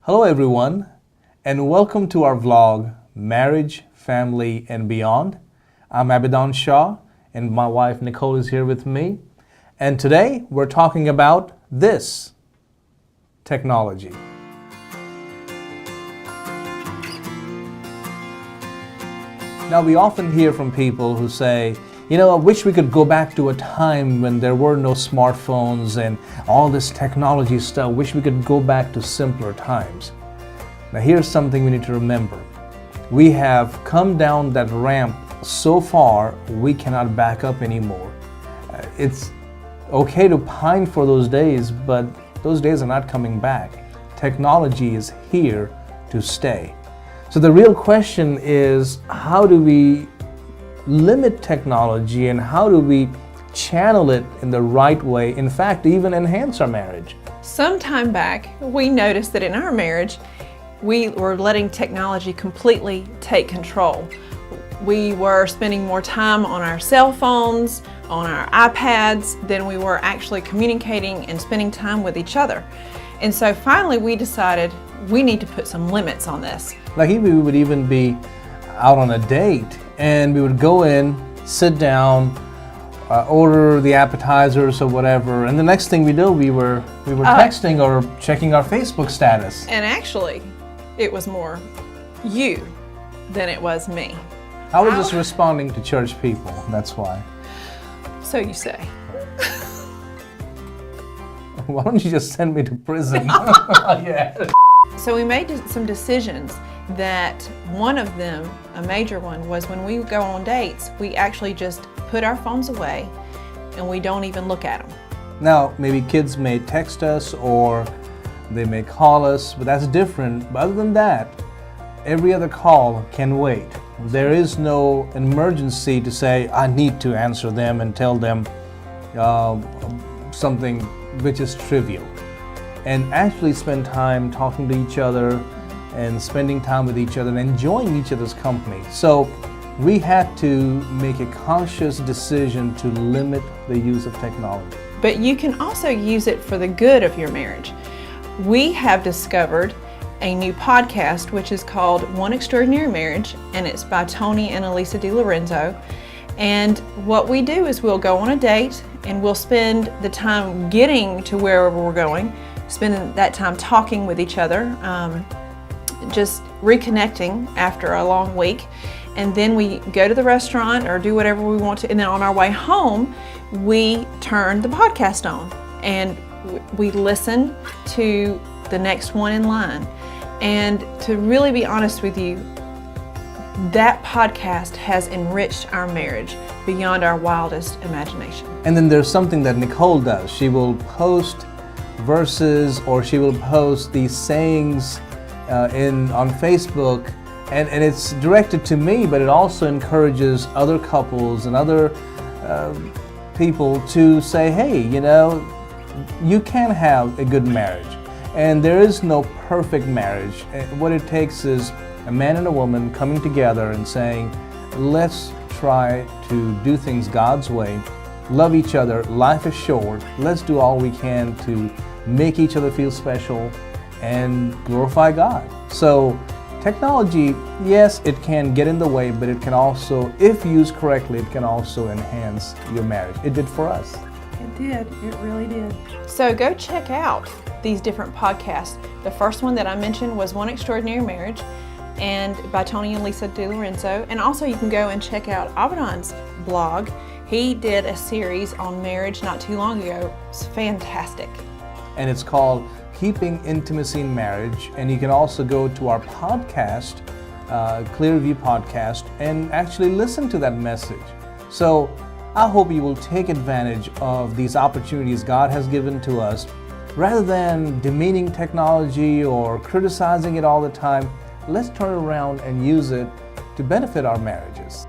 Hello everyone, and welcome to our vlog, Marriage, Family, and Beyond. I'm Abidan Shah, and my wife Nicole is here with me. And today we're talking about this technology. Now we often hear from people who say, I wish we could go back to a time when there were no smartphones and all this technology stuff. Wish we could go back to simpler times. Now here's something we need to remember. We have come down that ramp so far, we cannot back up anymore. It's okay to pine for those days, but those days are not coming back. Technology is here to stay. So the real question is, how do we limit technology and how do we channel it in the right way, in fact, even enhance our marriage? Some time back, we noticed that in our marriage, we were letting technology completely take control. We were spending more time on our cell phones, on our iPads, than we were actually communicating and spending time with each other. And so finally we decided we need to put some limits on this. Like we would even be out on a date and we would go in, sit down, order the appetizers or whatever, and the next thing we do, we were texting or checking our Facebook status. And actually, it was more you than it was me. I was just responding to church people, that's why. So you say. Why don't you just send me to prison? Yeah. So we made some decisions that one of them, a major one, was when we go on dates, we actually just put our phones away and we don't even look at them. Now, maybe kids may text us or they may call us, but that's different. But other than that, every other call can wait. There is no emergency to say, I need to answer them and tell them something which is trivial. And actually spend time talking to each other and spending time with each other and enjoying each other's company. So we had to make a conscious decision to limit the use of technology. But you can also use it for the good of your marriage. We have discovered a new podcast which is called One Extraordinary Marriage, and it's by Tony and Elisa DiLorenzo. And what we do is we'll go on a date and we'll spend the time getting to wherever we're going, spending that time talking with each other, just reconnecting after a long week. And then we go to the restaurant or do whatever we want to. And then on our way home, we turn the podcast on and we listen to the next one in line. And to really be honest with you, that podcast has enriched our marriage beyond our wildest imagination. And then there's something that Nicole does. She will post verses or she will post these sayings on Facebook, and it's directed to me, but it also encourages other couples and other people to say, hey, you can have a good marriage. And there is no perfect marriage. What it takes is a man and a woman coming together and saying, let's try to do things God's way, love each other, life is short, let's do all we can to make each other feel special and glorify God. So technology, yes, it can get in the way, but it can also, if used correctly, it can also enhance your marriage. It did for us. It did, it really did. So go check out these different podcasts. The first one that I mentioned was One Extraordinary Marriage, and by Tony and Lisa DiLorenzo. And also you can go and check out Abidan's blog. He did a series on marriage not too long ago. It's fantastic. And it's called Keeping Intimacy in Marriage. And you can also go to our podcast, Clearview Podcast, and actually listen to that message. So I hope you will take advantage of these opportunities God has given to us. Rather than demeaning technology or criticizing it all the time, let's turn around and use it to benefit our marriages.